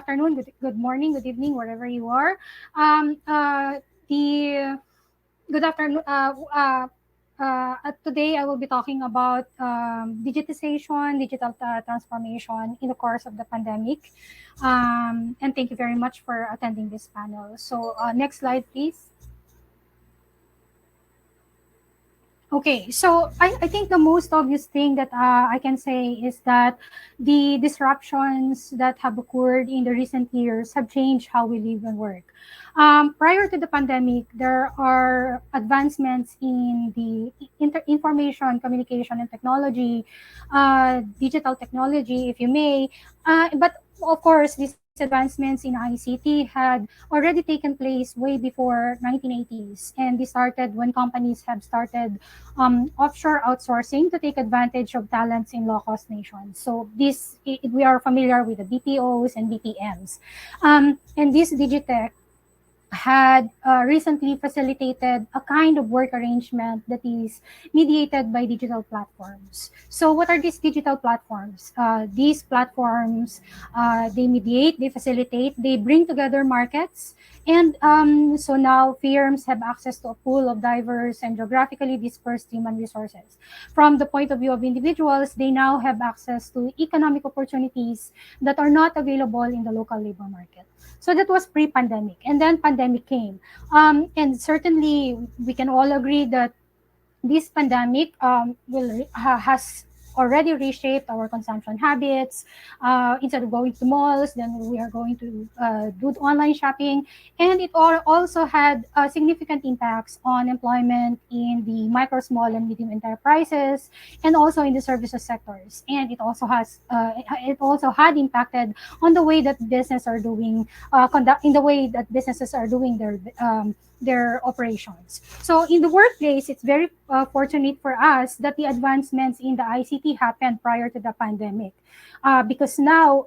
afternoon, good morning, good evening, wherever you are. The Good afternoon. Today, I will be talking about digitization, digital transformation in the course of the pandemic. And thank you very much for attending this panel. So, next slide, please. Okay, so I think the most obvious thing that I can say is that the disruptions that have occurred in the recent years have changed how we live and work. Prior to the pandemic, there are advancements in the information, communication, and technology, digital technology, if you may. But of course, these advancements in ICT had already taken place way before 1980s, and they started when companies have started offshore outsourcing to take advantage of talents in low-cost nations. So we are familiar with the BPOs and BPMs, and this Digitech had recently facilitated a kind of work arrangement that is mediated by digital platforms. So what are these digital platforms? These platforms, they mediate, they facilitate, they bring together markets. And so now firms have access to a pool of diverse and geographically dispersed human resources. From the point of view of individuals, they now have access to economic opportunities that are not available in the local labor market. So that was pre-pandemic, and then pandemic came. And certainly, we can all agree that this pandemic has already reshaped our consumption habits. Instead of going to malls, then we are going to do online shopping. And it also had significant impacts on employment in the micro, small, and medium enterprises, and also in the services sectors. And it also had impacted on the way that businesses are doing, in the way that businesses are doing their operations. So in the workplace, it's very fortunate for us that the advancements in the ICT happened prior to the pandemic, because now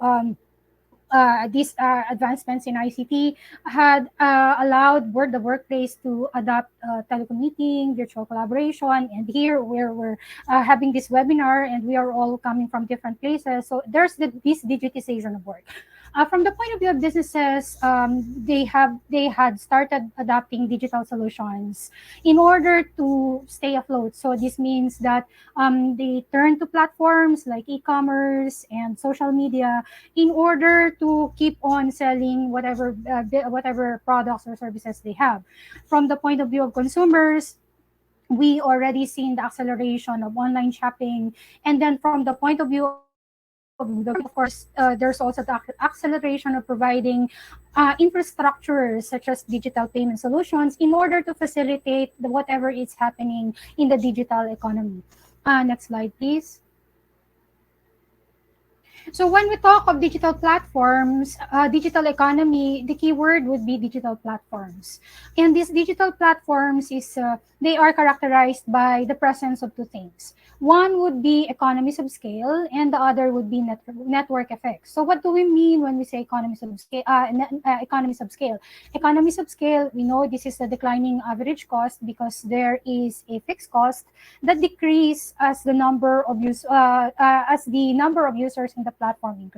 these advancements in ICT had allowed the workplace to adopt telecommuting, virtual collaboration, and here where we're having this webinar and we are all coming from different places. So there's this digitization of work. From the point of view of businesses, they had started adopting digital solutions in order to stay afloat. So this means that they turn to platforms like e-commerce and social media in order to keep on selling whatever products or services they have. From the point of view of consumers, we already seen the acceleration of online shopping, and then from the point of view of of course, there's also the acceleration of providing infrastructure such as digital payment solutions in order to facilitate whatever is happening in the digital economy. Next slide, please. So when we talk of digital platforms, digital economy, the key word would be digital platforms. And these digital platforms they are characterized by the presence of two things. One would be economies of scale, and the other would be network effects. So what do we mean when we say economies of scale? Economies of scale. Economies of scale, we know this is the declining average cost because there is a fixed cost that decrease as the number of users in the platform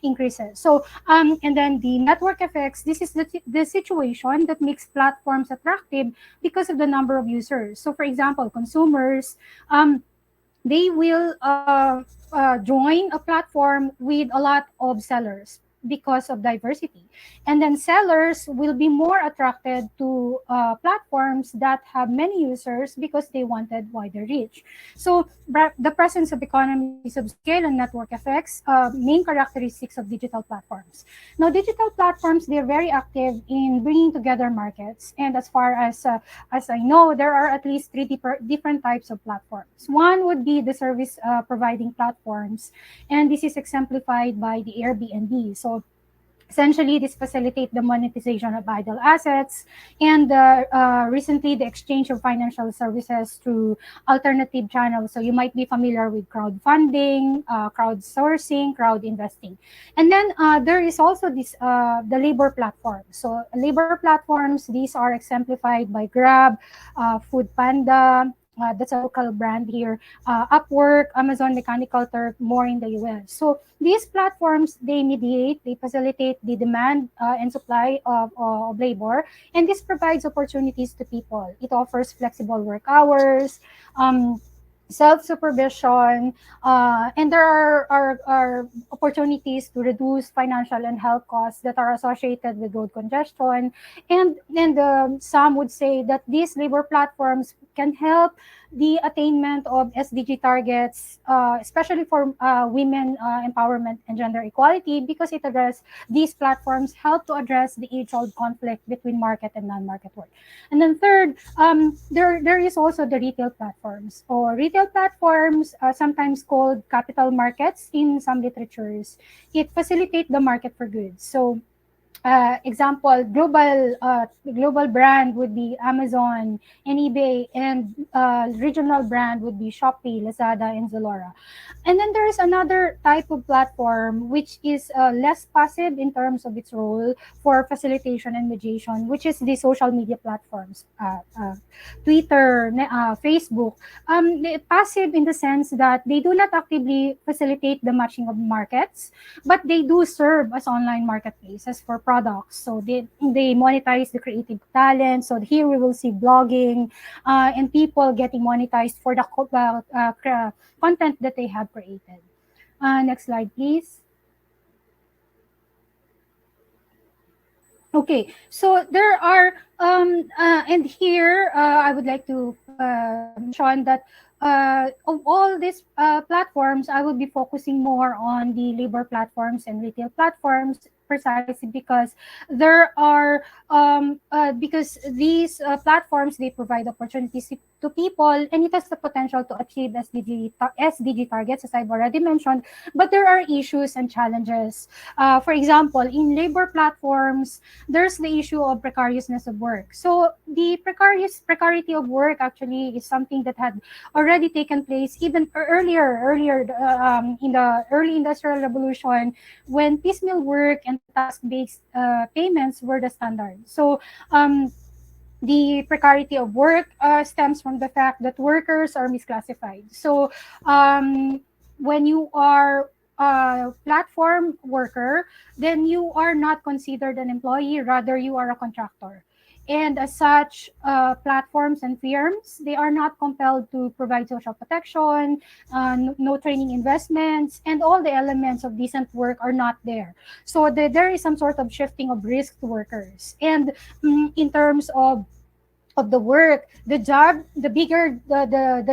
increases. So and then the network effects, this is the situation that makes platforms attractive because of the number of users. So for example, consumers, they will join a platform with a lot of sellers because of diversity. And then sellers will be more attracted to platforms that have many users because they wanted wider reach. So the presence of economies of scale and network effects, main characteristics of digital platforms. Now, digital platforms, they're very active in bringing together markets. And as far as I know, there are at least three different types of platforms. One would be the service providing platforms, and this is exemplified by the Airbnb. So essentially, this facilitates the monetization of idle assets, and recently the exchange of financial services through alternative channels. So you might be familiar with crowdfunding, crowdsourcing, crowd investing. And then there is also the labor platforms. So labor platforms, these are exemplified by Grab, Food Panda, that's a local brand here. Upwork, Amazon Mechanical Turk, more in the US. So these platforms, they mediate, they facilitate the demand and supply of labor, and this provides opportunities to people. It offers flexible work hours, self-supervision, and there are opportunities to reduce financial and health costs that are associated with road congestion. And some would say that these labor platforms can help the attainment of SDG targets, especially for women empowerment and gender equality, because these platforms help to address the age-old conflict between market and non-market work. And then third, there is also the retail platforms, or retail platforms, sometimes called capital markets in some literatures. It facilitates the market for goods. So example, global brand would be Amazon and eBay, and regional brand would be Shopee, Lazada, and Zalora. And then there is another type of platform which is less passive in terms of its role for facilitation and mediation, which is the social media platforms, Twitter, Facebook. Passive in the sense that they do not actively facilitate the matching of markets, but they do serve as online marketplaces for products. So they monetize the creative talent. So here we will see blogging and people getting monetized for the content that they have created. Next slide, please. Okay, so there are, and here I would like to mention that of all these platforms, I will be focusing more on the labor platforms and retail platforms, precisely because because these platforms, they provide opportunities to people, and it has the potential to achieve SDG targets, as I've already mentioned. But there are issues and challenges. For example, in labor platforms, there's the issue of precariousness of work. So the precarity of work actually is something that had already taken place even earlier in the early industrial revolution, when piecemeal work and task-based payments were the standard. So the precarity of work stems from the fact that workers are misclassified. So when you are a platform worker, then you are not considered an employee, rather you are a contractor. And as such, platforms and firms, they are not compelled to provide social protection, no training investments, and all the elements of decent work are not there. So there is some sort of shifting of risk to workers. And in terms of the work, the job, the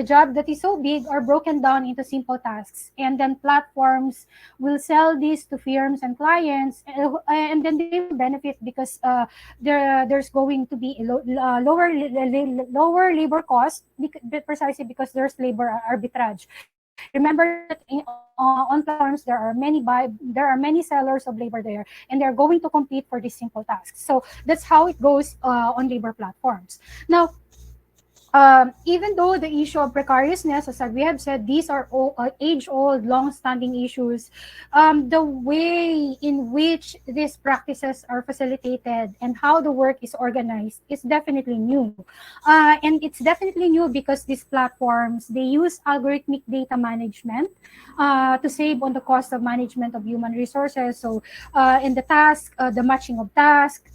job that is so big are broken down into simple tasks, and then platforms will sell this to firms and clients, and then they will benefit because there's going to be a lower labor cost, precisely because there's labor arbitrage. Remember that on platforms there are many sellers of labor there, and they're going to compete for these simple tasks. So that's how it goes on labor platforms. Now, even though the issue of precariousness, as we have said, these are age-old, long-standing issues, the way in which these practices are facilitated and how the work is organized is definitely new. And it's definitely new because these platforms, they use algorithmic data management to save on the cost of management of human resources. So in the task, the matching of tasks,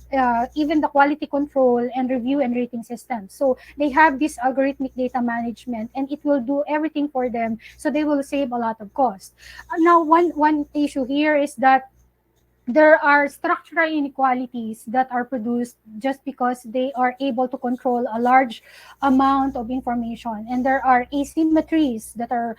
even the quality control and review and rating systems. So they have this algorithmic data management, and it will do everything for them. So they will save a lot of cost. Now, one issue here is that there are structural inequalities that are produced just because they are able to control a large amount of information, and there are asymmetries that that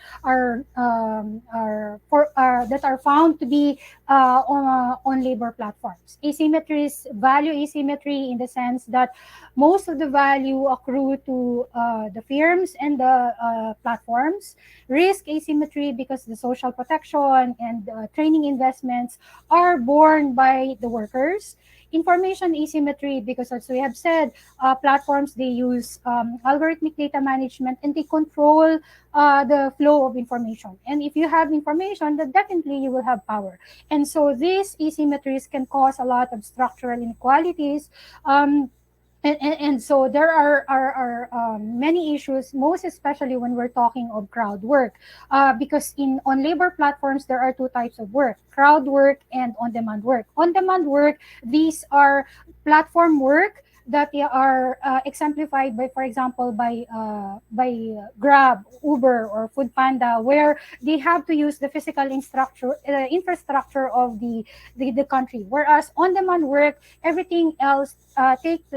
are found to be on labor platforms. Asymmetries, value asymmetry, in the sense that most of the value accrue to the firms and the platforms. Risk asymmetry, because the social protection and training investments are borne by the workers. Information asymmetry, because as we have said, platforms, they use algorithmic data management, and they control the flow of information. And if you have information, then definitely you will have power. And so these asymmetries can cause a lot of structural inequalities. And so there are many issues, most especially when we're talking of crowd work, because in on labor platforms there are two types of work: crowd work and on-demand work. On-demand work, these are platform work that they are exemplified by, for example, by Grab, Uber, or Food Panda, where they have to use the physical infrastructure of the country. Whereas on-demand work, everything else takes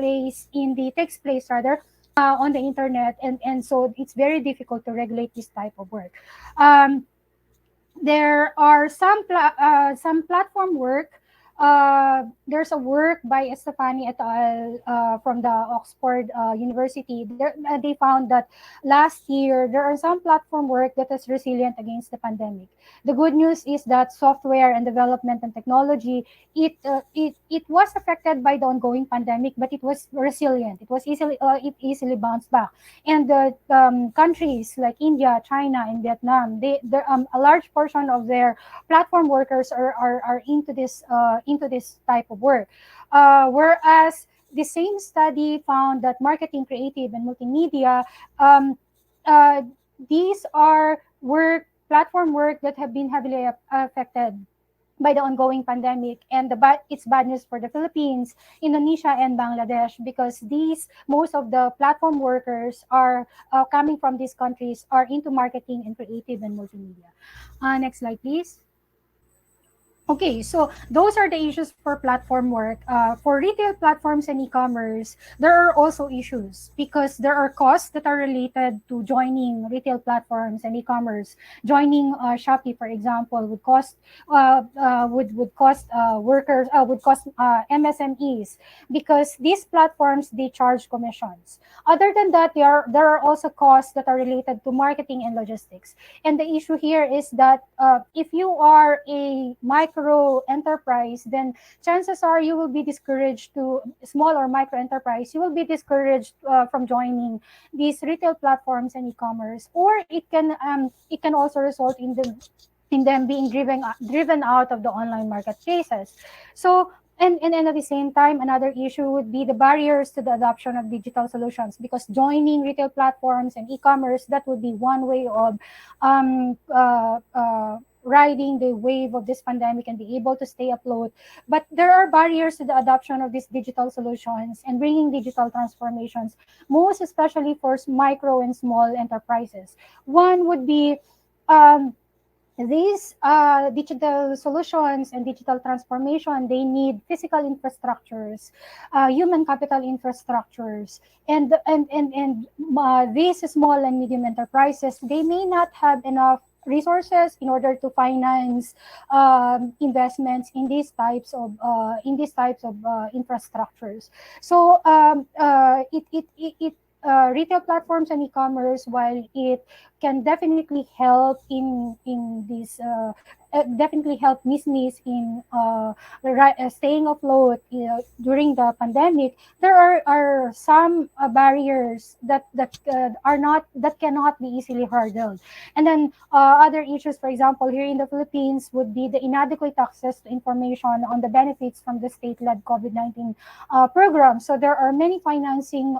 place rather on the internet, and so it's very difficult to regulate this type of work. Um, there are some platform work. There's a work by Estefani et al. From the Oxford University. They found that last year there are some platform work that is resilient against the pandemic. The good news is that software and development and technology, it was affected by the ongoing pandemic, but it was resilient. It easily bounced back. And the countries like India, China, and Vietnam, a large portion of their platform workers are into this type of work. Whereas the same study found that marketing, creative, and multimedia, um, uh, these are platform work that have been heavily affected by the ongoing pandemic, and it's bad news for the Philippines, Indonesia, and Bangladesh, because these most of the platform workers are coming from these countries are into marketing and creative and multimedia. Next slide, please. Okay, so those are the issues for platform work. For retail platforms and e-commerce, there are also issues because there are costs that are related to joining retail platforms and e-commerce. Joining Shopee, for example, would cost workers would cost MSMEs, because these platforms, they charge commissions. Other than that, there are also costs that are related to marketing and logistics. And the issue here is that if you are a micro enterprise, then chances are you will be discouraged to small or micro enterprise. You will be discouraged from joining these retail platforms and e-commerce, or it can also result in them being driven out of the online marketplaces. So and at the same time, another issue would be the barriers to the adoption of digital solutions, because joining retail platforms and e-commerce, that would be one way of riding the wave of this pandemic and be able to stay afloat. But there are barriers to the adoption of these digital solutions and bringing digital transformations, most especially for micro and small enterprises. One would be these digital solutions and digital transformation, they need physical infrastructures, human capital infrastructures, and these small and medium enterprises, they may not have enough resources in order to finance investments in these types of infrastructures. So retail platforms and e-commerce, while it can definitely help in this definitely help business in staying afloat during the pandemic, there are some barriers that cannot be easily hurdled. And then other issues, for example, here in the Philippines, would be the inadequate access to information on the benefits from the state-led COVID-19 program. So there are many financing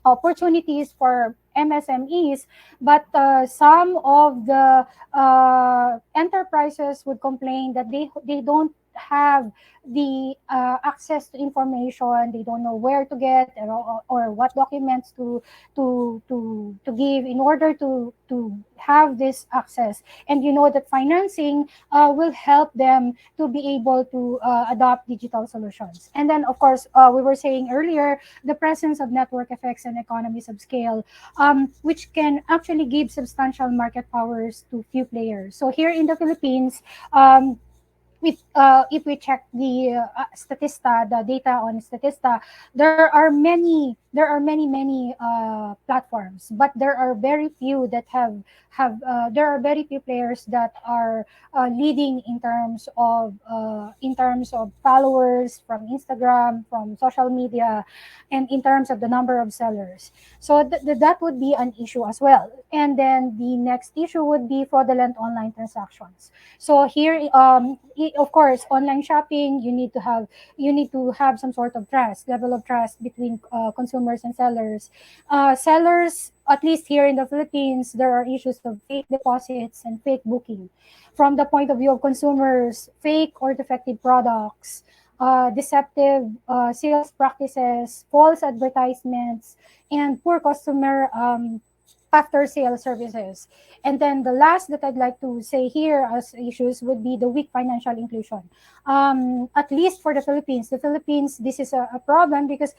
opportunities for MSMEs, but some of the enterprises would complain that they don't have the access to information. They don't know where to get, or what documents to give in order to have this access. And you know that financing will help them to be able to adopt digital solutions. And then, of course, we were saying earlier, the presence of network effects and economies of scale, which can actually give substantial market powers to few players. So here in the Philippines, if we check the the data on Statista, there are many platforms, but there are very few that there are very few players that are leading in terms of followers from Instagram, from social media, and in terms of the number of sellers. So that would be an issue as well. And then the next issue would be fraudulent online transactions. So here, of course, online shopping, you need to have some sort of trust, level of trust between consumers and sellers. Sellers, at least here in the Philippines, there are issues of fake deposits and fake booking. From the point of view of consumers, fake or defective products, deceptive sales practices, false advertisements, and poor customer after sale services. And then the last that I'd like to say here as issues would be the weak financial inclusion. At least for the Philippines, this is a problem because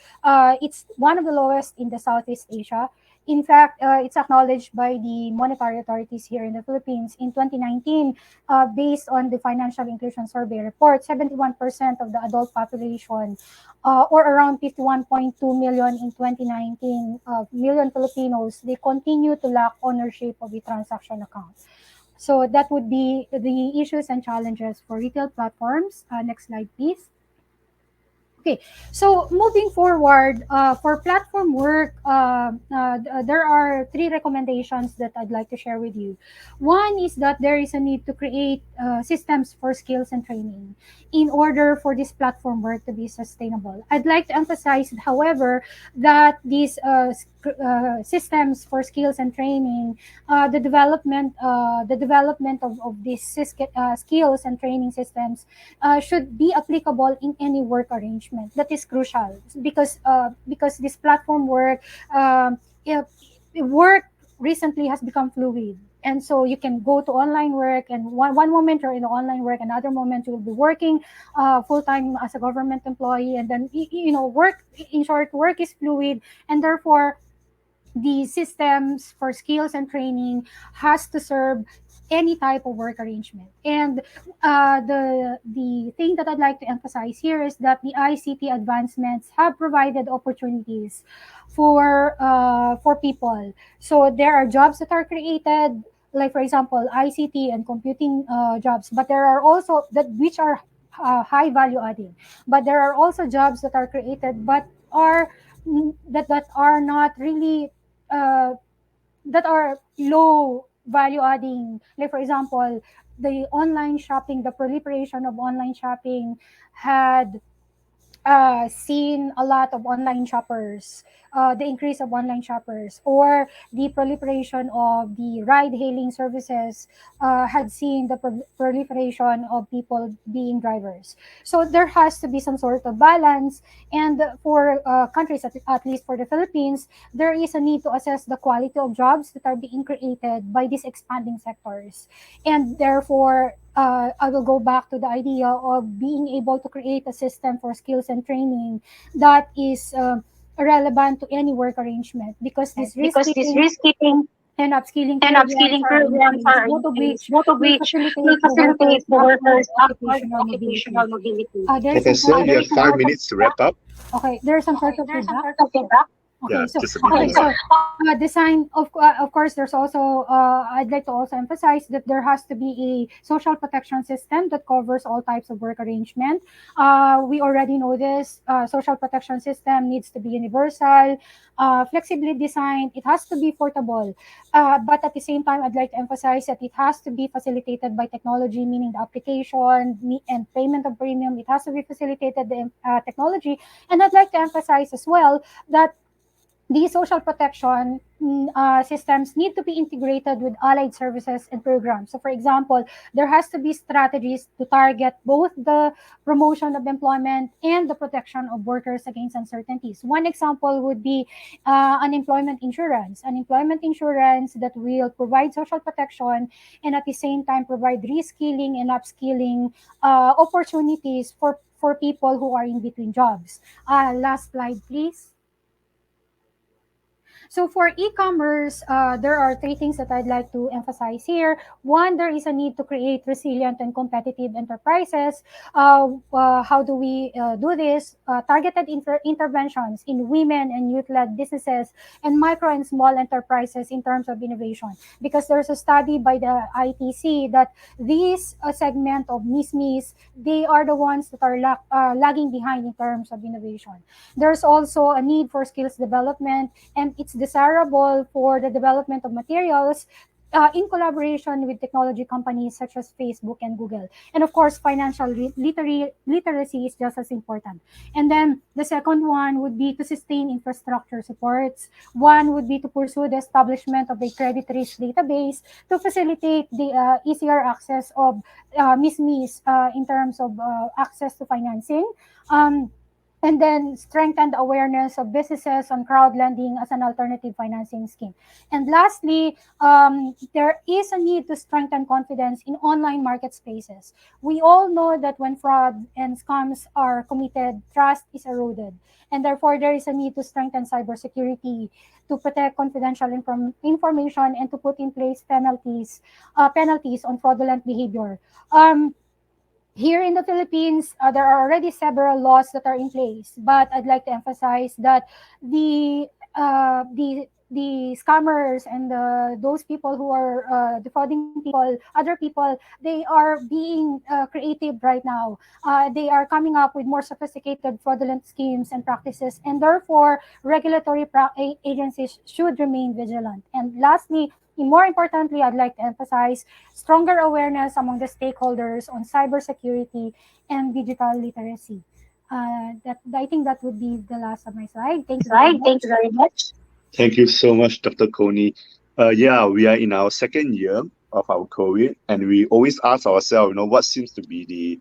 it's one of the lowest in the Southeast Asia. In fact, it's acknowledged by the monetary authorities here in the Philippines. In 2019, based on the Financial Inclusion Survey report, 71% of the adult population, or around 51.2 million in 2019, million Filipinos, they continue to lack ownership of the transaction account. So that would be the issues and challenges for retail platforms. Next slide, please. Okay, so moving forward, for platform work, there are three recommendations that I'd like to share with you. One is that there is a need to create systems for skills and training in order for this platform work to be sustainable. I'd like to emphasize, however, that these systems for skills and training, the development of these skills and training systems should be applicable in any work arrangement. That is crucial because this platform work, work recently has become fluid. And so you can go to online work, and one moment you're in the online work, another moment you will be working full-time as a government employee. And then, work, in short, work is fluid, and therefore the systems for skills and training has to serve any type of work arrangement. And the thing that I'd like to emphasize here is that the ICT advancements have provided opportunities for people. So there are jobs that are created, like for example ICT and computing jobs, but there are also that which are high value adding. But there are also jobs that are created but are that are not really that are low value adding. Like for example, the online shopping, the proliferation of online shopping had seen a lot of online shoppers, the increase of online shoppers, or the proliferation of the ride-hailing services had seen the proliferation of people being drivers. So there has to be some sort of balance. And for countries, at least for the Philippines, there is a need to assess the quality of jobs that are being created by these expanding sectors. And therefore, I will go back to the idea of being able to create a system for skills and training that is relevant to any work arrangement, because this risk keeping and upskilling programs are in place, both of which will facilitate the workers' occupational mobility. There's Okay, so you have 5 minutes to wrap up. Okay, there's some sort of feedback. Yeah, Okay, so just a bit design of course. There's also I'd like to also emphasize that there has to be a social protection system that covers all types of work arrangement. We already know this. Social protection system needs to be universal, flexibly designed. It has to be portable, but at the same time, I'd like to emphasize that it has to be facilitated by technology, meaning the application and payment of premium. It has to be facilitated the technology, and I'd like to emphasize as well that these social protection systems need to be integrated with allied services and programs. So, for example, there has to be strategies to target both the promotion of employment and the protection of workers against uncertainties. One example would be unemployment insurance that will provide social protection and at the same time provide reskilling and upskilling opportunities for people who are in between jobs. Last slide, please. So for e-commerce, there are three things that I'd like to emphasize here. One, there is a need to create resilient and competitive enterprises. How do we do this? Targeted interventions in women and youth-led businesses and micro and small enterprises in terms of innovation. Because there's a study by the ITC that these segment of MISMIs, they are the ones that are lagging behind in terms of innovation. There's also a need for skills development, and it's desirable for the development of materials in collaboration with technology companies such as Facebook and Google. And of course, financial literacy is just as important. And then the second one would be to sustain infrastructure supports. One would be to pursue the establishment of a credit risk database to facilitate the easier access of MISMEs in terms of access to financing. And then strengthen the awareness of businesses on crowd lending as an alternative financing scheme. And lastly, there is a need to strengthen confidence in online market spaces. We all know that when fraud and scams are committed, trust is eroded. And therefore, there is a need to strengthen cybersecurity to protect confidential information and to put in place penalties on fraudulent behavior. Here in the Philippines, there are already several laws that are in place, but I'd like to emphasize that the the scammers and those people who are defrauding people, other people, they are being creative right now. They are coming up with more sophisticated fraudulent schemes and practices, and therefore regulatory agencies should remain vigilant. And lastly, more importantly, I'd like to emphasize stronger awareness among the stakeholders on cybersecurity and digital literacy. I think that would be the last of my slide. Thank you very much. Thank you very much. Thank you so much, Dr. Connie. Yeah, we are in our second year of our COVID, and we always ask ourselves, what seems to be the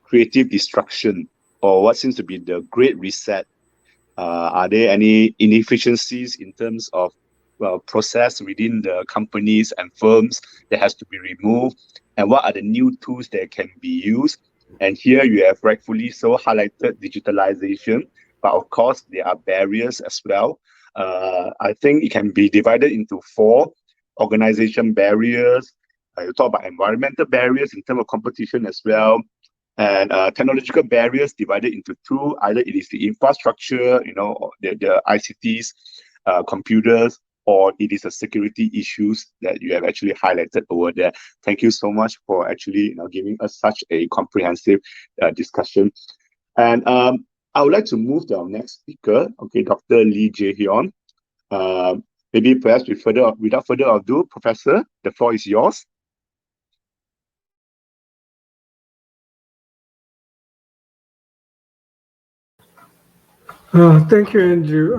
creative destruction, or what seems to be the great reset? Are there any inefficiencies in terms of process within the companies and firms that has to be removed? And what are the new tools that can be used? And here you have rightfully so highlighted digitalization, but of course there are barriers as well. I think it can be divided into 4 organization barriers. You talk about environmental barriers in terms of competition as well. And technological barriers divided into 2. Either it is the infrastructure, the ICTs, computers, or it is a security issues that you have actually highlighted over there. Thank you so much for actually giving us such a comprehensive discussion. And I would like to move to our next speaker, Dr. Lee Jaehyon. Maybe perhaps without further ado, Professor, the floor is yours. Thank you, Andrew.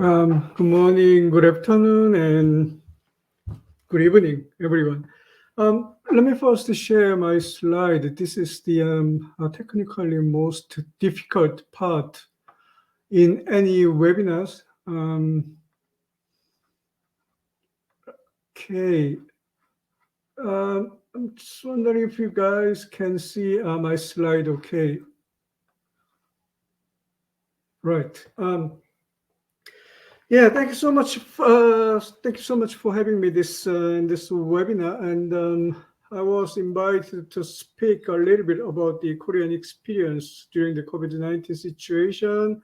Good morning, good afternoon, and good evening, everyone. Let me first share my slide. This is the technically most difficult part in any webinars. Okay. I'm just wondering if you guys can see my slide okay. Right. Yeah, thank you so much. Thank you so much for having me in this webinar. And I was invited to speak a little bit about the Korean experience during the COVID-19 situation.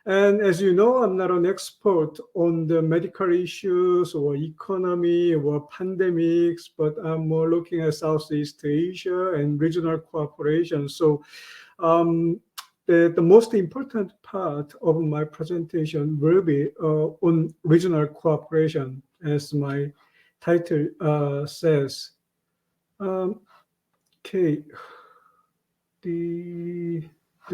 And as you know, I'm not an expert on the medical issues or economy or pandemics, but I'm more looking at Southeast Asia and regional cooperation. So the most important part of my presentation will be on regional cooperation, as my title says. Okay. I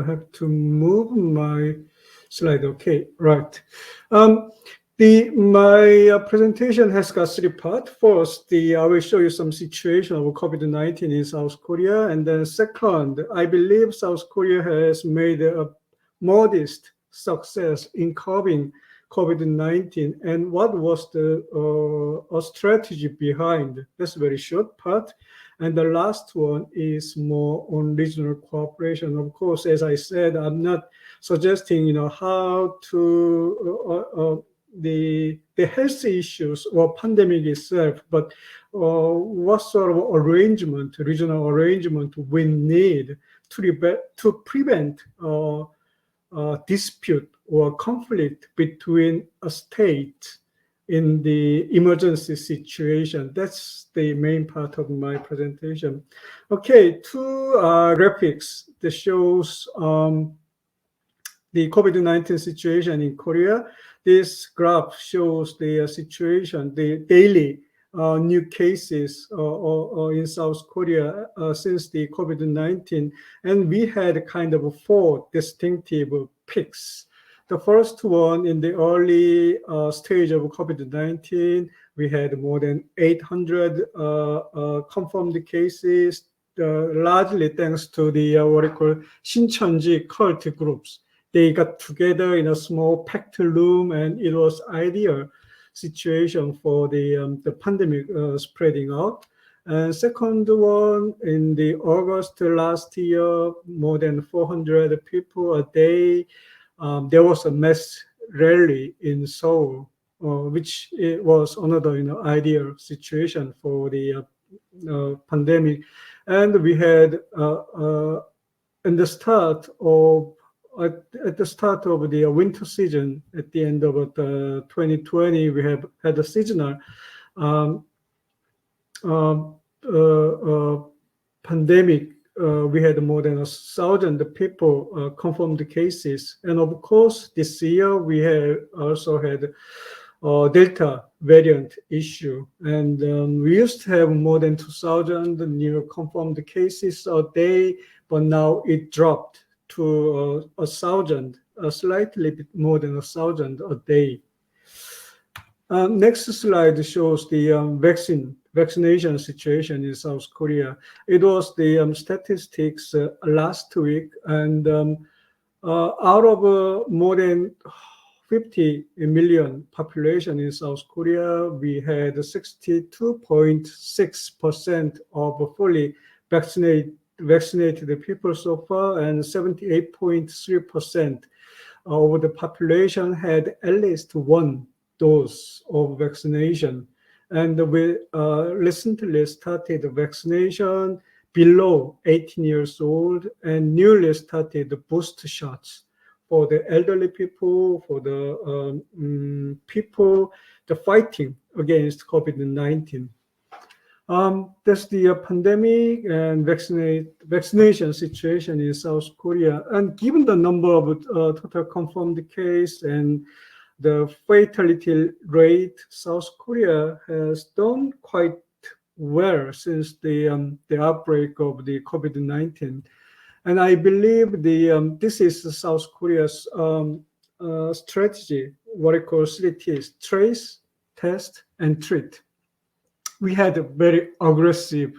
have to move my slide. Okay, right. My presentation has got 3 parts. First, I will show you some situation of COVID-19 in South Korea, and then second, I believe South Korea has made a modest success in curbing COVID-19, and what was the strategy behind. That's a very short part. And the last one is more on regional cooperation. Of course, as I said, I'm not suggesting, how to the health issues or pandemic itself, but what sort of arrangement, regional arrangement we need to prevent dispute or conflict between a state in the emergency situation. That's the main part of my presentation. Okay, 2 graphics that shows the COVID-19 situation in Korea. This graph shows the situation, the daily new cases in South Korea since the COVID-19, and we had kind of 4 distinctive peaks. The first one, in the early stage of COVID-19, we had more than 800 confirmed cases, largely thanks to the what we call Shincheonji cult groups. They got together in a small packed room, and it was ideal situation for the pandemic spreading out. And second one, in the August last year, more than 400 people a day. There was a mass rally in Seoul, which it was another ideal situation for the pandemic. And we had in the start of at the start of the winter season, at the end of 2020, we have had a seasonal pandemic. We had more than 1,000 people confirmed cases, and of course, this year we have also had Delta variant issue, and we used to have more than 2,000 new confirmed cases a day, but now it dropped to 1,000, slightly bit more than 1,000 a day. Next slide shows the vaccination situation in South Korea. It was the statistics last week, and out of more than 50 million population in South Korea, we had 62.6% of fully vaccinated people so far, and 78.3% of the population had at least 1 dose of vaccination. And we recently started vaccination below 18 years old, and newly started booster shots for the elderly people, for the people fighting against COVID-19. That's the pandemic and vaccination situation in South Korea. And given the number of total confirmed case and the fatality rate, South Korea has done quite well since the outbreak of the COVID-19. And I believe this is South Korea's strategy, what I call 3 T's: trace, test, and treat. We had a very aggressive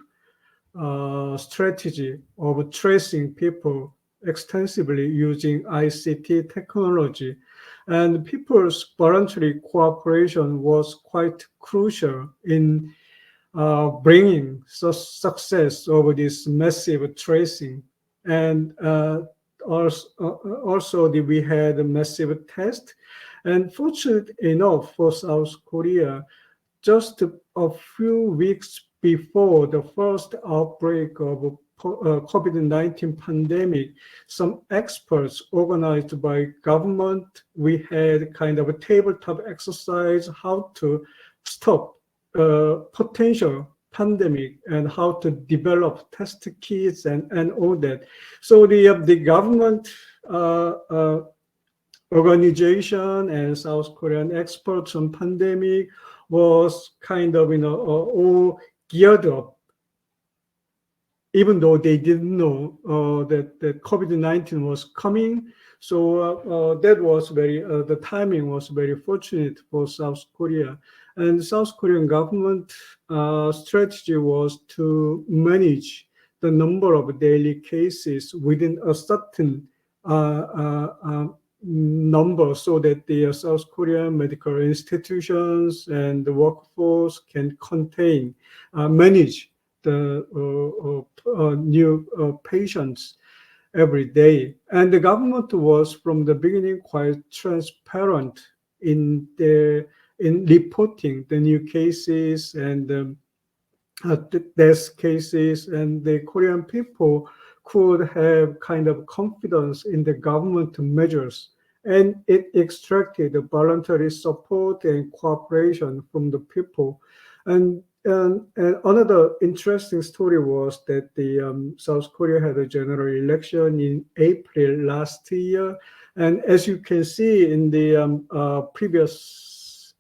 strategy of tracing people extensively using ICT technology, and people's voluntary cooperation was quite crucial in bringing success over this massive tracing. And also we had a massive test, and fortunate enough for South Korea, just a few weeks before the first outbreak of COVID-19 pandemic, some experts organized by government, we had kind of a tabletop exercise how to stop potential pandemic and how to develop test kits and all that. So the government organization and South Korean experts on pandemic was kind of all geared up, even though they didn't know that COVID-19 was coming. So that was the timing was very fortunate for South Korea. And South Korean government strategy was to manage the number of daily cases within a certain number, so that the South Korean medical institutions and the workforce can manage the new patients every day. And the government was from the beginning quite transparent in reporting the new cases and the death cases, and the Korean people could have kind of confidence in the government measures, and it extracted voluntary support and cooperation from the people. And another interesting story was that the South Korea had a general election in April last year, and as you can see in the previous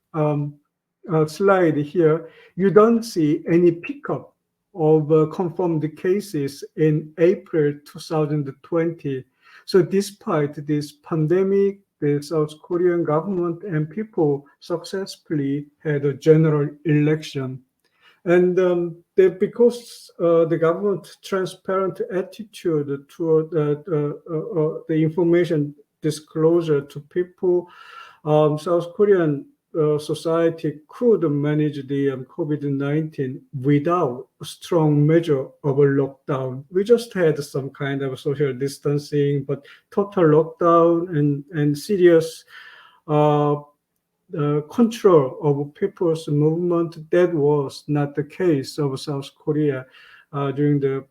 slide here, you don't see any pickup of confirmed cases in April 2020. So despite this pandemic, the South Korean government and people successfully had a general election. And because the government transparent attitude toward the information disclosure to people, South Korean society could manage the COVID-19 without a strong measure of a lockdown. We just had some kind of social distancing, but total lockdown and serious control of people's movement, that was not the case of South Korea during the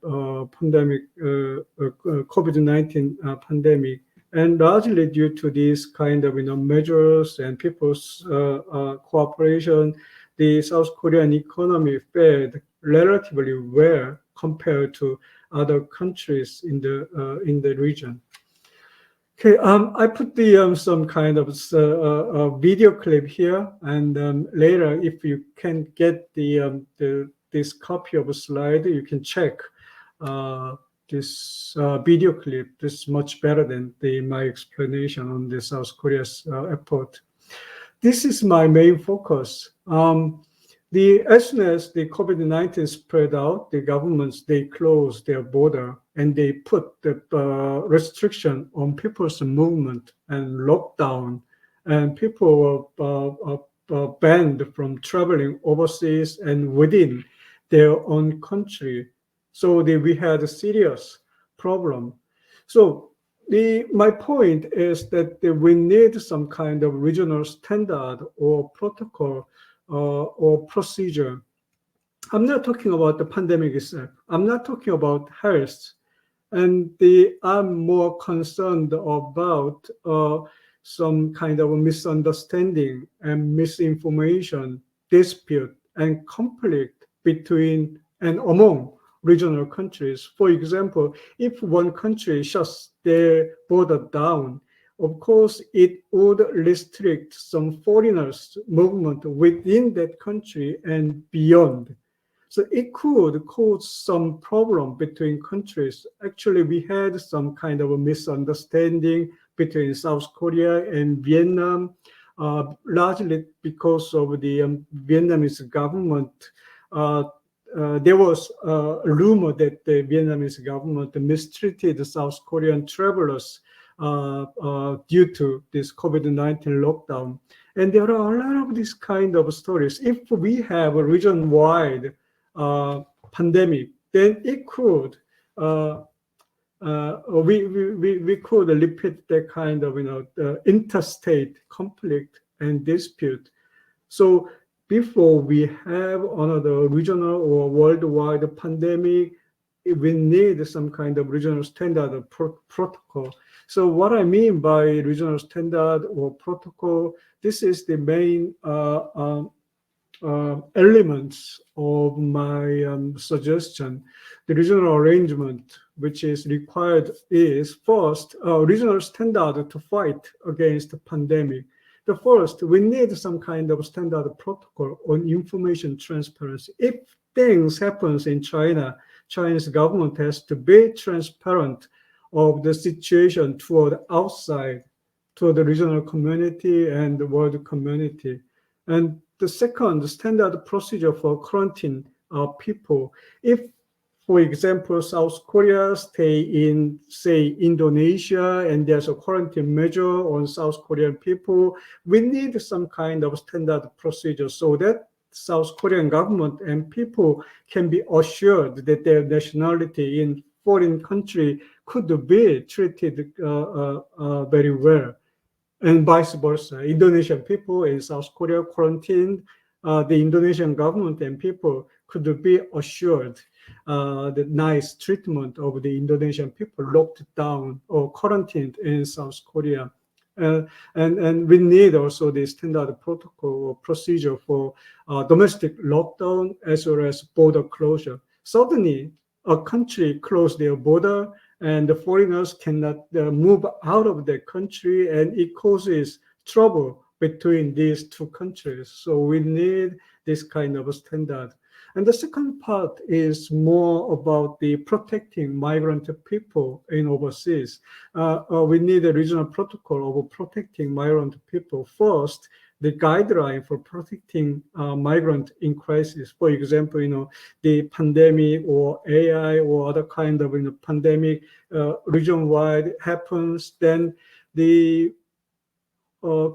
COVID-19 pandemic. And largely due to these kind of measures and people's cooperation, the South Korean economy fared relatively well compared to other countries in the region. Okay, I put the some kind of video clip here, and later, if you can get this copy of a slide, you can check this video clip. This is much better than my explanation on the South Korea's effort. This is my main focus. As soon as the COVID-19 spread out, the governments, they closed their border and they put the restriction on people's movement and lockdown, and people were banned from traveling overseas and within their own country. So we had a serious problem. So my point is that we need some kind of regional standard or protocol or procedure. I'm not talking about the pandemic itself. I'm not talking about health. And I'm more concerned about some kind of misunderstanding and misinformation, dispute and conflict between and among regional countries. For example, if one country shuts their border down, of course, it would restrict some foreigners' movement within that country and beyond. So it could cause some problem between countries. Actually, we had some kind of a misunderstanding between South Korea and Vietnam, largely because of the Vietnamese government. There was a rumor that the Vietnamese government mistreated the South Korean travelers due to this COVID-19 lockdown. And there are a lot of these kind of stories. If we have a region-wide pandemic, then it could we could repeat that kind of interstate conflict and dispute. So before we have another regional or worldwide pandemic, we need some kind of regional standard or protocol. So what I mean by regional standard or protocol, this is the main elements of my suggestion. The regional arrangement which is required is first regional standard to fight against the pandemic. The first, we need some kind of standard protocol on information transparency. If things happens in China, Chinese government has to be transparent of the situation toward outside, to the regional community and the world community. And the second, the standard procedure for quarantine people. If, for example, South Korea stay in, say, Indonesia, and there's a quarantine measure on South Korean people, we need some kind of standard procedure so that South Korean government and people can be assured that their nationality in foreign country could be treated very well. And vice versa. Indonesian people in South Korea quarantined, the Indonesian government and people could be assured the nice treatment of the Indonesian people locked down or quarantined in South Korea. And we need also the standard protocol or procedure for domestic lockdown as well as border closure. Suddenly, a country closed their border and the foreigners cannot move out of their country, and it causes trouble between these two countries. So we need this kind of a standard. And the second part is more about the protecting migrant people in overseas. We need a regional protocol of protecting migrant people. First, the guideline for protecting migrant in crisis. For example, the pandemic or AI or other kind of pandemic region-wide happens, then the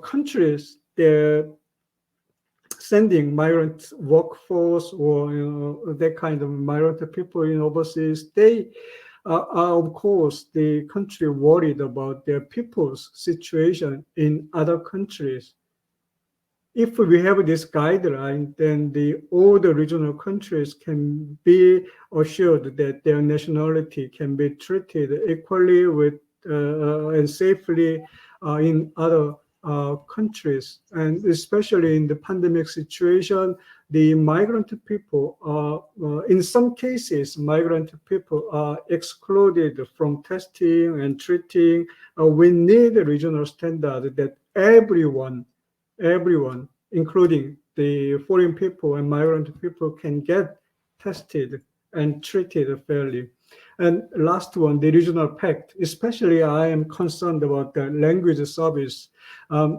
countries they're sending migrant workforce or that kind of migrant people in overseas, they are of course the country worried about their people's situation in other countries. If we have this guideline, then all the regional countries can be assured that their nationality can be treated equally with and safely in other countries. And especially in the pandemic situation, the migrant people are, in some cases, migrant people are excluded from testing and treating. We need a regional standard that everyone, including the foreign people and migrant people, can get tested and treated fairly. And last one, the regional pact. Especially I am concerned about the language service,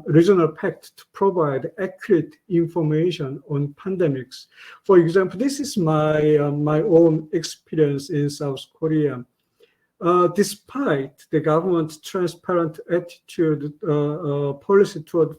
regional pact to provide accurate information on pandemics. For example, this is my own experience in South Korea. Despite the government's transparent attitude, policy toward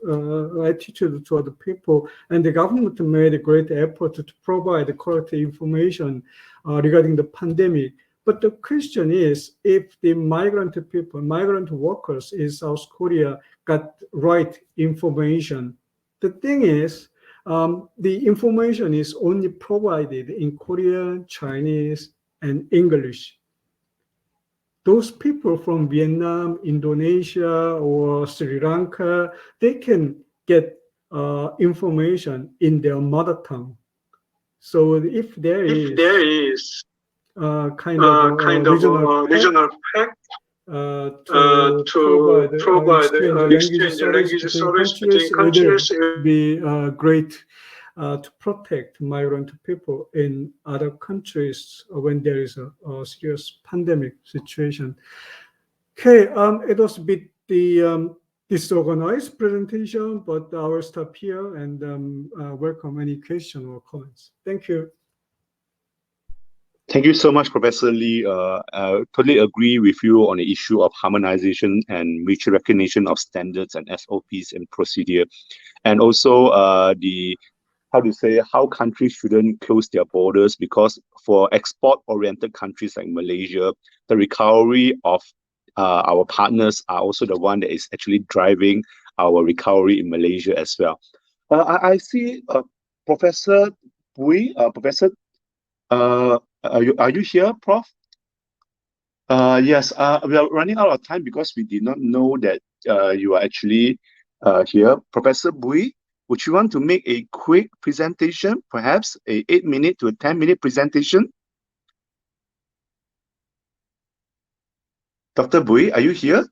attitude toward the people, and the government made a great effort to provide correct information regarding the pandemic. But the question is, if the migrant people, migrant workers in South Korea got right information. The thing is, the information is only provided in Korean, Chinese, and English. Those people from Vietnam, Indonesia, or Sri Lanka, they can get information in their mother tongue. So if there is kind of regional pact to provide exchange language service between countries, it would be great to protect migrant people in other countries when there is a serious pandemic situation. Okay, it was a bit the disorganized presentation, but I will stop here and welcome any question or comments. Thank you. Thank you so much, Professor Lee. I totally agree with you on the issue of harmonization and mutual recognition of standards and SOPs and procedure, and also how countries shouldn't close their borders, because for export-oriented countries like Malaysia, the recovery of our partners are also the one that is actually driving our recovery in Malaysia as well. I see Professor Bui, are you here, Prof? Yes, we are running out of time because we did not know that you are actually here. Professor Bui, would you want to make a quick presentation, perhaps a 8-minute to a 10-minute presentation? Dr. Bui, are you here?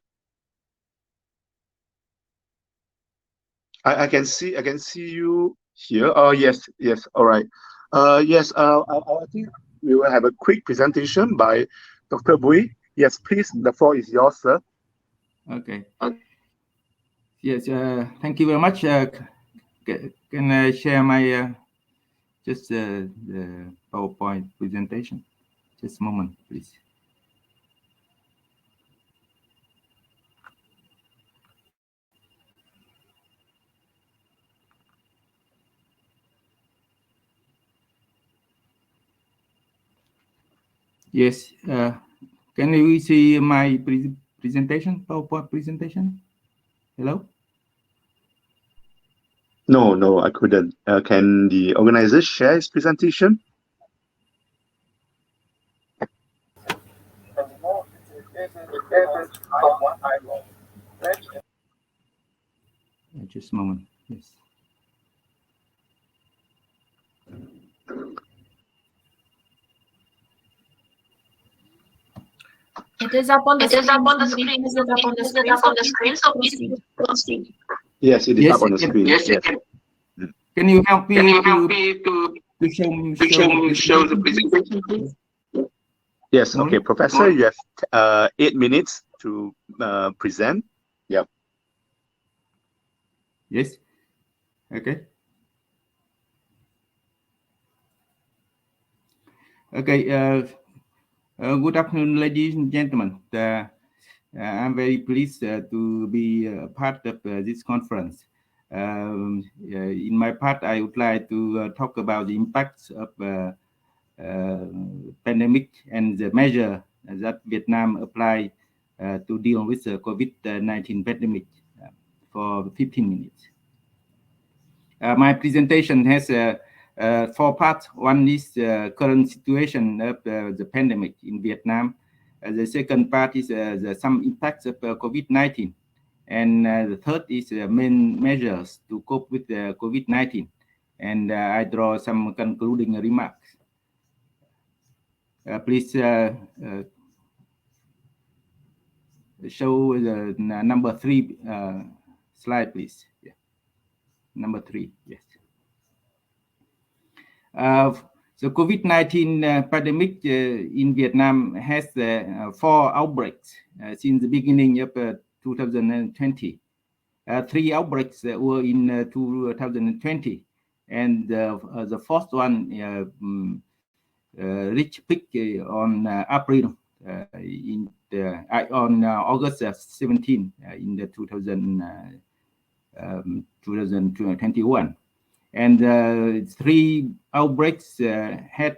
I can see you here. Oh yes, all right. Yes, I think we will have a quick presentation by Dr. Bui. Yes, please, the floor is yours, sir. Okay. Yes, thank you very much. Can I share my just the PowerPoint presentation? Just a moment, please. Yes, can you see my presentation, PowerPoint presentation? Hello? No, I couldn't. Can the organizer share his presentation? Just a moment, yes. It is up on the screen. Is it up on the screen? So please proceed. Yes, it is Yes, up on the screen. yes. Yes. Can you help me to show the presentation, please? Yes. Morning. Okay, Professor, you have 8 minutes to present. Yep. Yes. Okay. Okay. Good afternoon, ladies and gentlemen. I'm very pleased to be part of this conference. In my part, I would like to talk about the impacts of pandemic and the measure that Vietnam applied to deal with the COVID-19 pandemic for 15 minutes. My presentation has 4 parts. One is the current situation of the pandemic in Vietnam. The second part is some impacts of COVID-19. And the third is main measures to cope with COVID-19. And I draw some concluding remarks. Please show the number 3 slide, please. Yeah. Number 3, yes. The COVID-19 pandemic in Vietnam has 4 outbreaks since the beginning of 2020. 3 outbreaks were in 2020, and the fourth one reached peak on April on August 17 in the 2021. And 3 outbreaks had,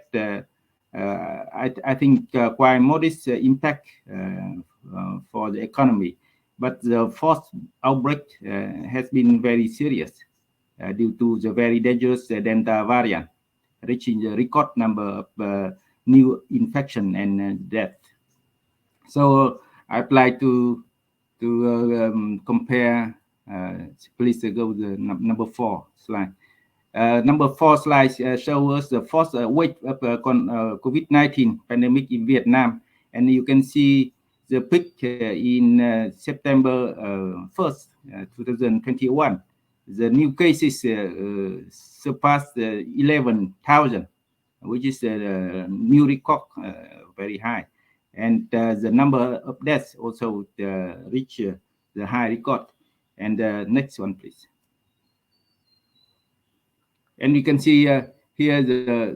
I think, quite modest impact for the economy. But the fourth outbreak has been very serious due to the very dangerous Delta variant, reaching the record number of new infection and death. So I'd like to compare. Please go to the number 4 slide. Number 4 slide shows us the first wave of COVID-19 pandemic in Vietnam, and you can see the peak in September 1st, 2021. The new cases surpassed 11,000, which is a new record, very high. And the number of deaths also reached the high record. And next one, please. And you can see here the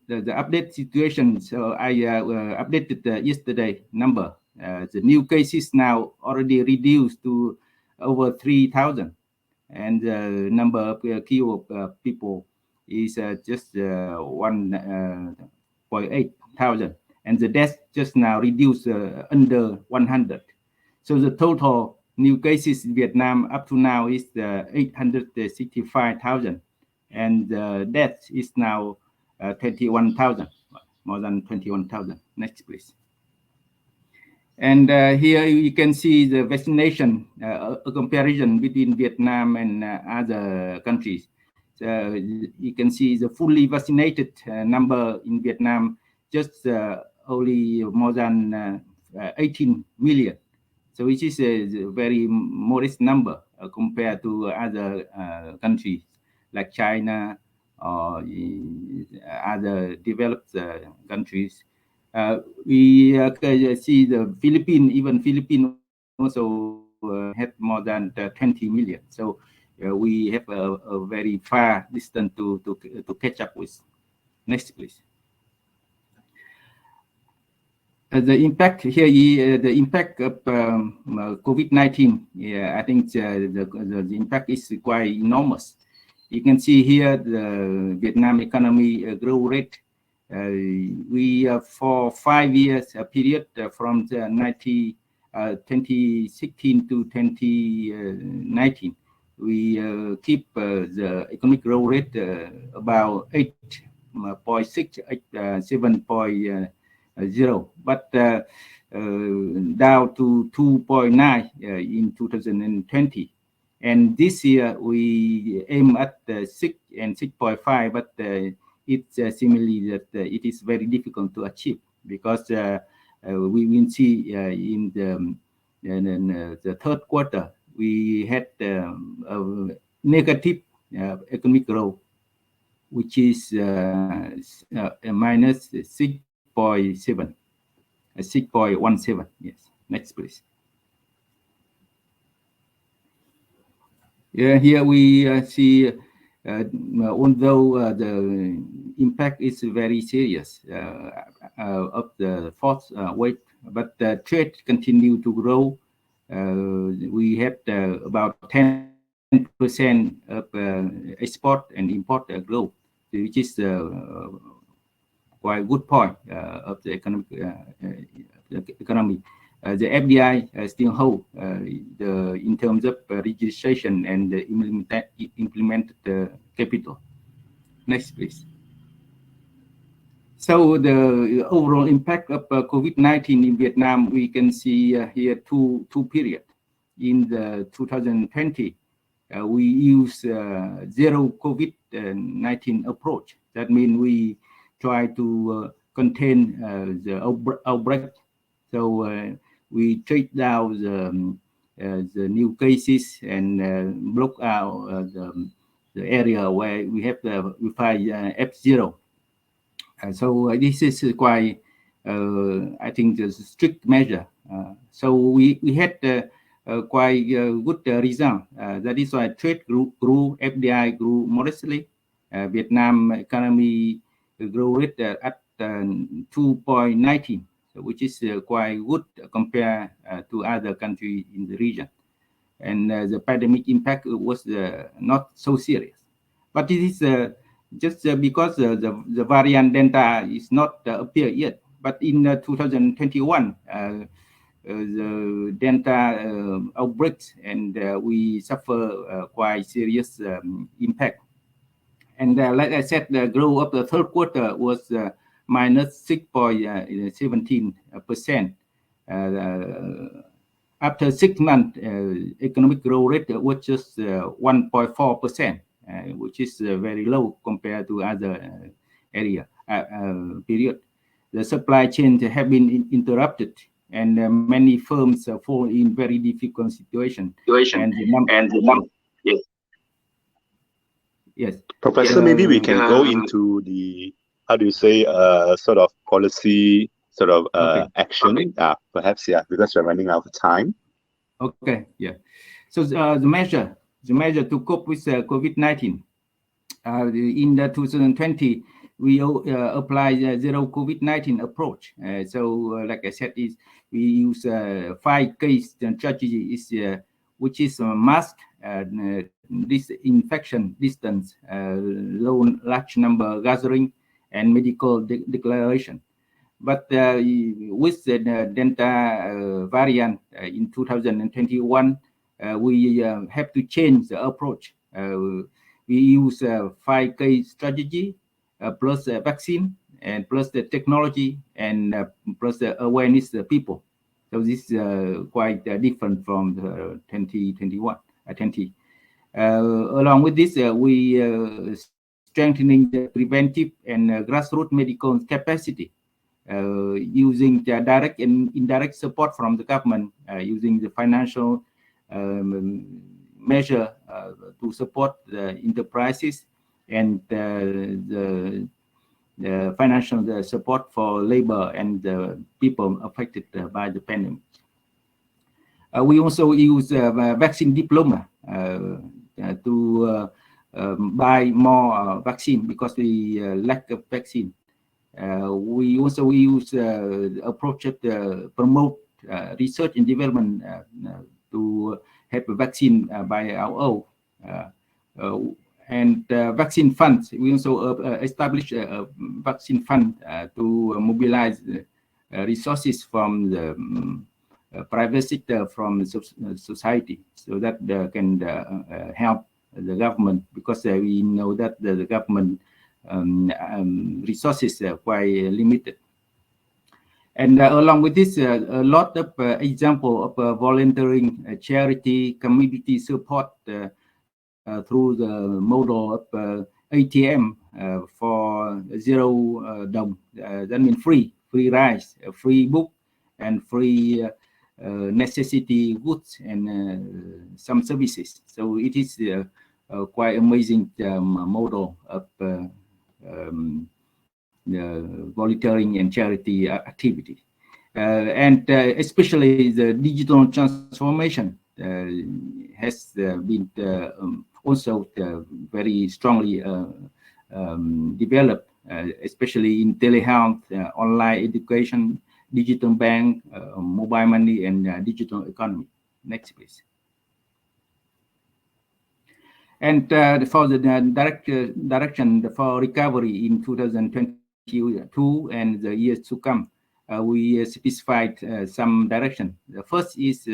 update situation. So I updated yesterday number. The new cases now already reduced to over 3,000, and the number of killed people is just 1.8 thousand, and the death just now reduced under 100. So the total new cases in Vietnam up to now is 865,000. And death is now 21,000, more than 21,000. Next, please. And here you can see the vaccination, a comparison between Vietnam and other countries. So you can see the fully vaccinated number in Vietnam, just only more than 18 million. So which is a very modest number compared to other countries like China or other developed countries. We see the Philippine also had more than 20 million. So we have a very far distance to catch up with. Next, please. The impact here, the impact of COVID-19, I think the impact is quite enormous. You can see here the Vietnam economy growth rate. We for 5 years period from 2016 to 2019, we keep the economic growth rate about 8.6, 7.0, but down to 2.9 in 2020. And this year we aim at 6 and 6.5, but it's similarly that it is very difficult to achieve, because we will see in the third quarter we had a negative economic growth, which is minus 6.7, 6.17. Yes, next please. Yeah, here we see, although the impact is very serious of the fourth wave, but the trade continue to grow. We had about 10% of export and import growth, which is quite a good point of the economy. The FDI still hold in terms of registration and the implemented capital. Next, please. So the overall impact of COVID-19 in Vietnam, we can see here two periods. In the 2020, we use zero COVID-19 approach. That means we try to contain the outbreak. So we treat down the new cases and block out the area where we have we find F0. So this is quite, I think, a strict measure. So we had quite good result. That is why trade grew, FDI grew modestly. Vietnam economy grew rate at 2.19, which is quite good compared to other countries in the region. And the pandemic impact was not so serious. But it is just because the variant Delta is not appeared yet. But in 2021, the Delta outbreaks, and we suffer quite serious impact. And like I said, the growth of the third quarter was minus 6.17%. After 6 months, economic growth rate was just 1.4%, which is very low compared to other area period. The supply chain have been interrupted, and many firms fall in very difficult situation. Yes. Professor, maybe we can go into the, how do you say, sort of policy, sort of action, perhaps, yeah, because we're running out of time. Okay, yeah. So the measure to cope with COVID-19, in the 2020, we applied the zero COVID-19 approach. Like I said, we use 5K strategy, which is mask, disinfection, distance, large number gathering, and medical declaration. But with the Delta variant in 2021, we have to change the approach. We use 5K strategy plus the vaccine and plus the technology and plus the awareness of the people. So this is quite different from the 2021. Along with this, we strengthening the preventive and grassroots medical capacity, using the direct and indirect support from the government, using the financial measure to support the enterprises, and the financial support for labor and the people affected by the pandemic. We also use vaccine diploma to buy more vaccine because we lack of vaccine. We also use approach to promote research and development to have a vaccine by our own. And vaccine funds, we also establish a vaccine fund to mobilize resources from the private sector, from society, so that can help the government, because we know that the government resources are quite limited. And along with this, a lot of example of volunteering, charity, community support through the model of ATM for zero dong. That means free rice, free book, and free necessity goods and some services. So it is quite amazing model of volunteering and charity activity. And especially the digital transformation has been also very strongly developed, especially in telehealth, online education, digital bank, mobile money, and digital economy. Next, please. And for the direction for recovery in 2022 and the years to come, we specified some direction. The first is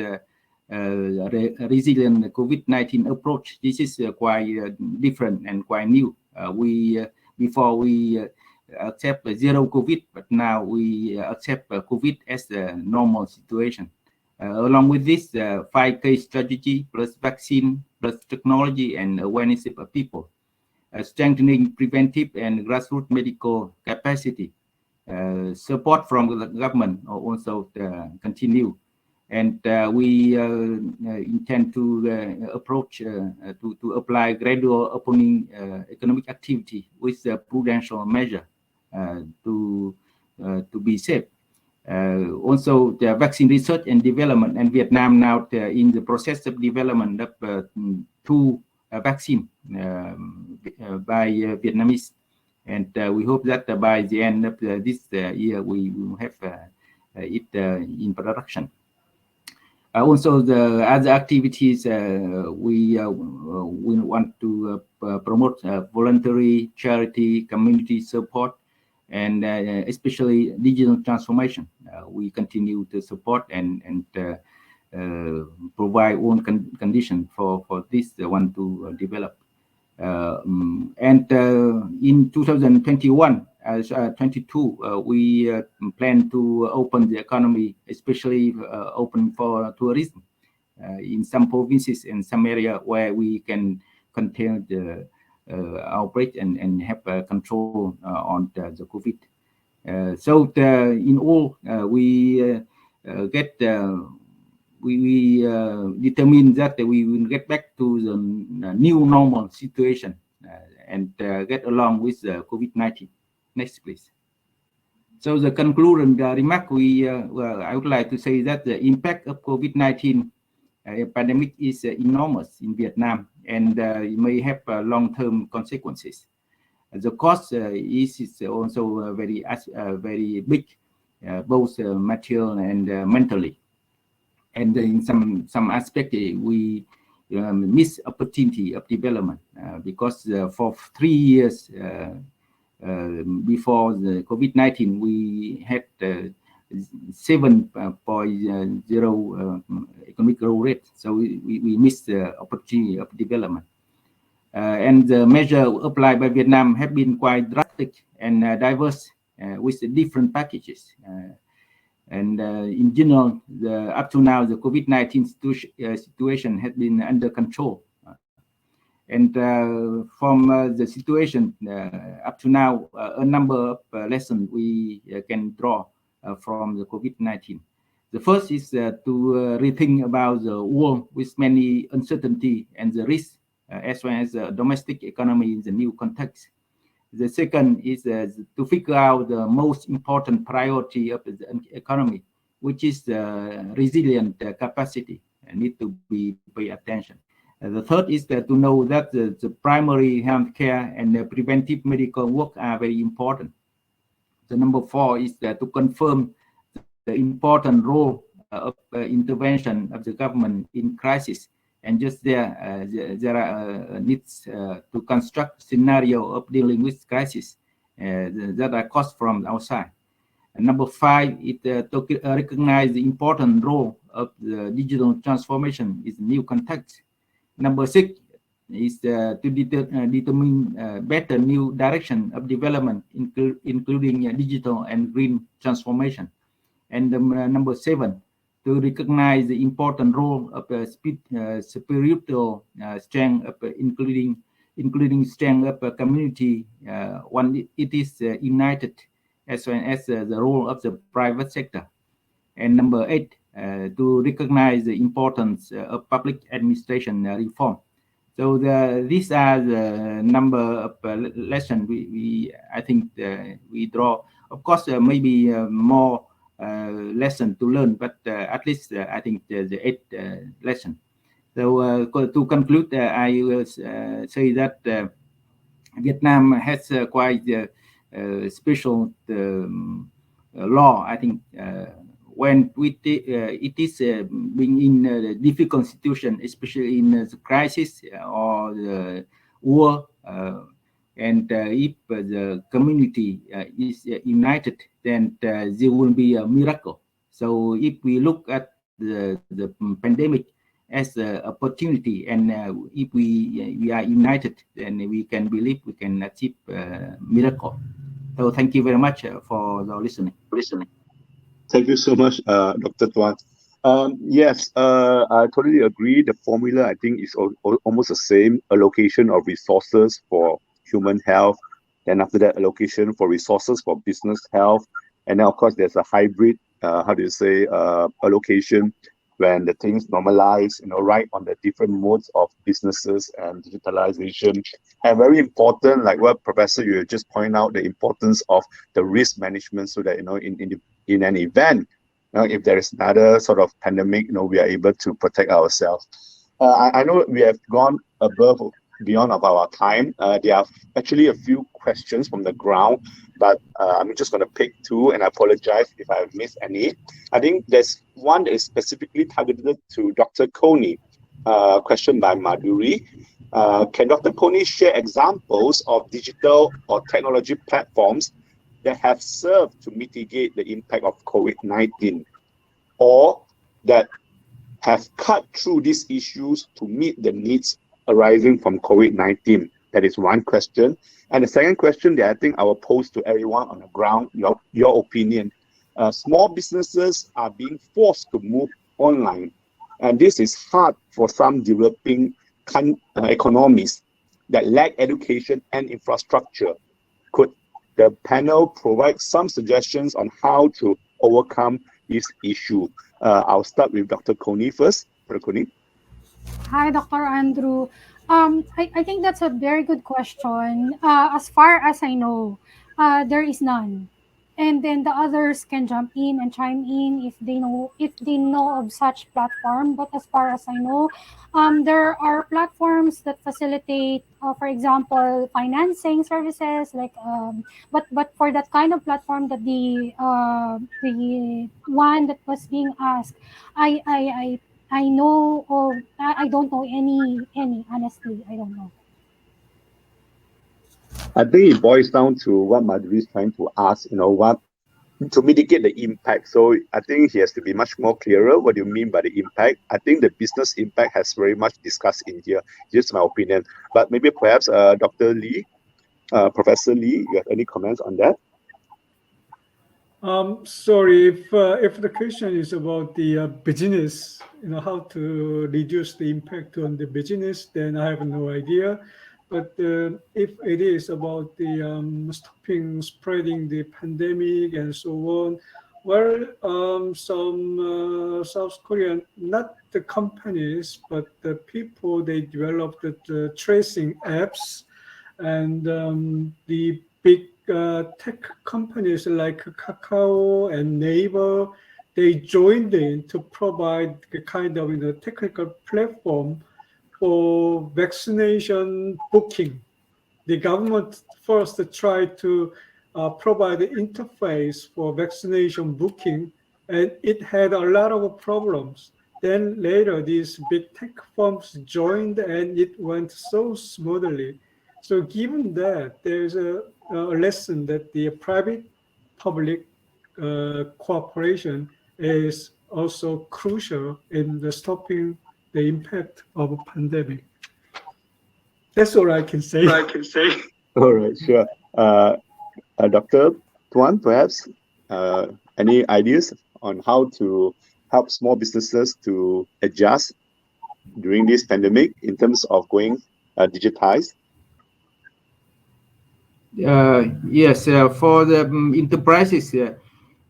resilient COVID-19 approach. This is quite different and quite new. Before we accept zero COVID, but now we accept COVID as a normal situation. Along with this, 5K strategy plus vaccine plus technology and awareness of people, strengthening preventive and grassroots medical capacity, support from the government also continue. And we intend to approach to apply gradual opening economic activity with a prudential measure to be safe. Also, the vaccine research and development, and Vietnam now in the process of development of 2 vaccines by Vietnamese, and we hope that by the end of this year we will have it in production. Also, the other activities we want to promote voluntary charity, community support, and especially digital transformation. We continue to support and provide own condition for this one to develop. And in 2021, 22, we plan to open the economy, especially open for tourism in some provinces and some area where we can contain the outbreak and have control on the COVID. So in all, we determine that we will get back to the new normal situation and get along with COVID-19. Next, please. So the conclusion remark, I would like to say that the impact of COVID-19 pandemic is enormous in Vietnam, and it may have long-term consequences. The cost is also very big, both material and mentally. And in some aspect, we miss opportunity of development because for 3 years before the COVID-19, we had 7.0 economic growth rate. So we missed the opportunity of development. And the measure applied by Vietnam have been quite drastic and diverse with the different packages. And in general, up to now, the COVID-19 situation has been under control. And from the situation up to now, a number of lessons we can draw from the COVID-19. The first is to rethink about the world with many uncertainty and the risk, as well as the domestic economy in the new context. The second is to figure out the most important priority of the economy, which is the resilient capacity and need to be pay attention. The third is to know that the primary health care and the preventive medical work are very important. The number 4 is to confirm the important role of intervention of the government in crisis. And just there are needs to construct scenario of dealing with crisis that are caused from outside. And number 5 is to recognize the important role of the digital transformation in the new context. Number 6 is to determine better new direction of development, including digital and green transformation. And number 7, to recognize the important role of spiritual strength, of, including strength of a community when it is united, as well as the role of the private sector. And number 8, to recognize the importance of public administration reform. So these are the number of lessons I think we draw. Of course, maybe more lesson to learn, but at least I think the 8 lesson. So to conclude, I will say that Vietnam has quite special law. I think when it is being in a difficult situation, especially in the crisis or the war, and if the community is united, then there will be a miracle. So if we look at the pandemic as an opportunity, and if we are united, then we can believe we can achieve miracle. So thank you very much for the listening. Thank you so much, Dr. Tuan. Yes, I totally agree. The formula, I think, is almost the same. Allocation of resources for human health, then after that, allocation for resources for business health, and then of course there's a hybrid, allocation when the things normalize, right on the different modes of businesses and digitalization. And very important, like what Professor you just point out, the importance of the risk management, so that in an event, if there is another sort of pandemic, we are able to protect ourselves. I know we have gone beyond of our time. There are actually a few questions from the ground, but I'm just going to pick 2, and I apologize if I have missed any. I think there's one that is specifically targeted to Dr. Connie. Question by Madhuri. Can Dr. Connie share examples of digital or technology platforms that have served to mitigate the impact of COVID-19, or that have cut through these issues to meet the needs arising from COVID-19? That is one question. And the second question that I think I will pose to everyone on the ground, your opinion. Small businesses are being forced to move online, and this is hard for some developing economies that lack education and infrastructure. Could the panel provide some suggestions on how to overcome this issue? I'll start with Dr. Connie first. Dr. Connie. Hi, Dr. Andrew. I think that's a very good question. As far as I know, there is none. And then the others can jump in and chime in if they know of such platform. But as far as I know, there are platforms that facilitate, for example, financing services. But for that kind of platform, that the one that was being asked, I know, or I don't know any. Honestly, I don't know. I think it boils down to what Madhuri is trying to ask, what to mitigate the impact. So I think he has to be much more clearer. What do you mean by the impact? I think the business impact has very much discussed in here, just my opinion. But maybe perhaps Dr. Lee, Professor Lee, you have any comments on that? Sorry, if the question is about the business, how to reduce the impact on the business, then I have no idea. But if it is about the stopping spreading the pandemic and so on, well, some South Korean, not the companies, but the people, they developed the tracing apps, and the big tech companies like Kakao and Naver, they joined in to provide a kind of technical platform for vaccination booking. The government first tried to provide an interface for vaccination booking, and it had a lot of problems. Then later, these big tech firms joined, and it went so smoothly. So given that, there's a lesson that the private-public cooperation is also crucial in the stopping the impact of a pandemic. That's all I can say. All right, sure. Dr. Tuan, perhaps any ideas on how to help small businesses to adjust during this pandemic in terms of going digitized? Yes, for the enterprises,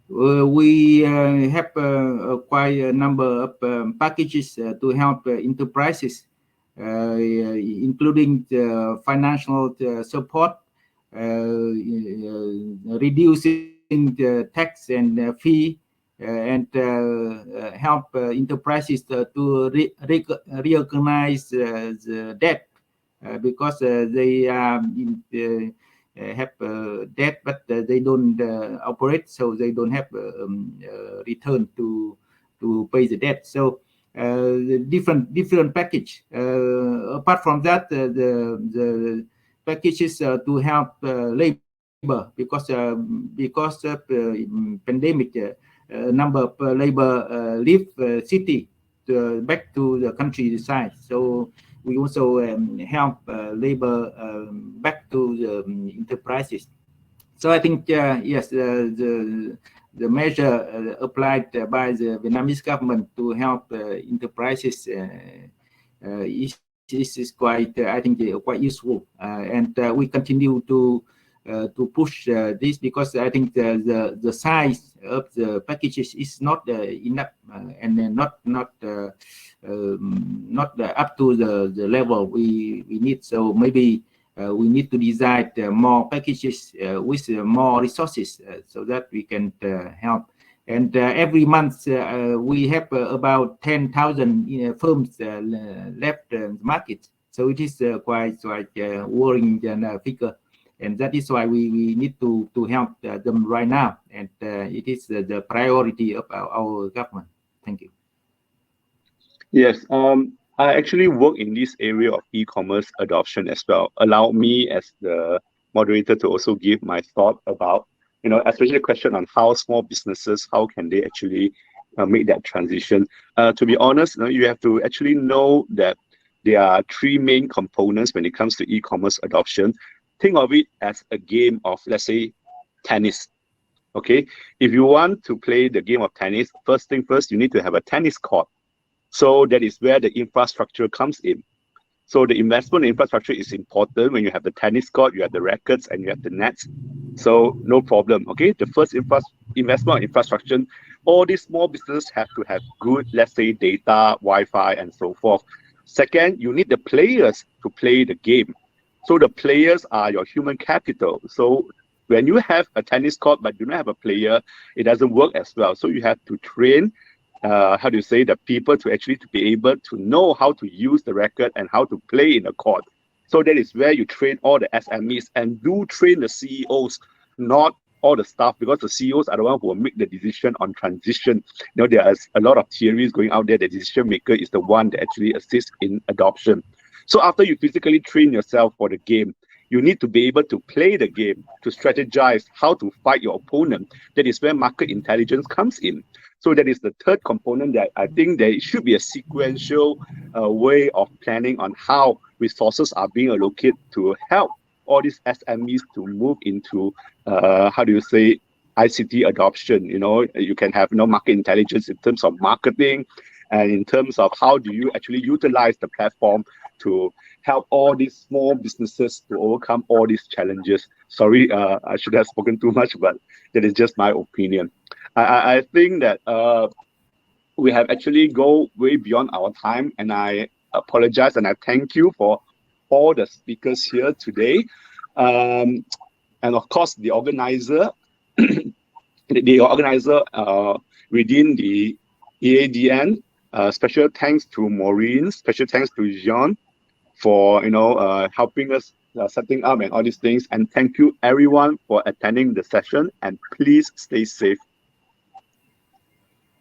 we have quite a number of packages to help enterprises, including the financial support, reducing the tax and fee, and help enterprises to recognize the debt because they have debt, but they don't operate, so they don't have return to pay the debt. So the different package. Apart from that, the packages to help labor because of pandemic, number of labor leave city back to the countryside. So we also help labor back to the enterprises. So I think yes, the measure applied by the Vietnamese government to help enterprises is quite I think quite useful, and we continue to push this because I think the size of the packages is not enough and not up to the level we need. So maybe we need to design more packages with more resources so that we can help. And every month we have about 10,000 firms left the market. So it is quite worrying figure. And that is why we need to help them right now. And it is the priority of our government. Thank you. Yes, I actually work in this area of e-commerce adoption as well. Allow me as the moderator to also give my thought about, especially the question on how small businesses, how can they actually make that transition. To be honest, you have to actually know that there are three main components when it comes to e-commerce adoption. Think of it as a game of, let's say, tennis. Okay, if you want to play the game of tennis, first thing first, you need to have a tennis court. So that is where the infrastructure comes in. So the investment in infrastructure is important. When you have the tennis court, you have the rackets, and you have the nets. So no problem. Okay, the first investment in infrastructure, all these small businesses have to have good, let's say, data, Wi-Fi, and so forth. Second, you need the players to play the game. So the players are your human capital. So when you have a tennis court but do not have a player, it doesn't work as well. So you have to train, the people to actually to be able to know how to use the racket and how to play in the court. So that is where you train all the SMEs, and do train the CEOs, not all the staff, because the CEOs are the one who will make the decision on transition. There is a lot of theories going out there. The decision maker is the one that actually assists in adoption. So after you physically train yourself for the game, you need to be able to play the game, to strategize how to fight your opponent. That is where market intelligence comes in. So that is the third component that I think there should be a sequential way of planning on how resources are being allocated to help all these SMEs to move into, ICT adoption. You can have market intelligence in terms of marketing, and in terms of how do you actually utilize the platform to help all these small businesses to overcome all these challenges. Sorry, I should have spoken too much, but that is just my opinion. I think that we have actually go way beyond our time, and I apologize and I thank you for all the speakers here today. And of course, the organizer, within the EADN. Special thanks to Maureen, special thanks to Jaehyon for helping us setting up and all these things, and thank you everyone for attending the session, and please stay safe.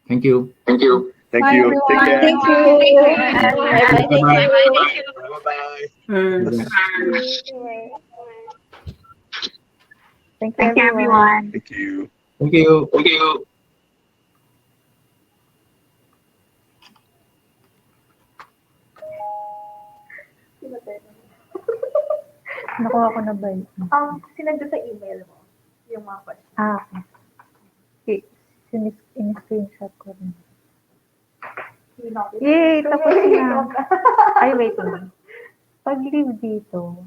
Thank you. Thank you. Thank Bye, you. Take everyone. care. Thank you. Bye-bye. Thank you, everyone. Thank you. Thank you. Thank you. Nakuha ko na ba yun? Sinend sa email mo yung mga questions. Okay. In-screenshot ko rin. Yay! Tapos na. Ay, wait lang. Pag-leave dito.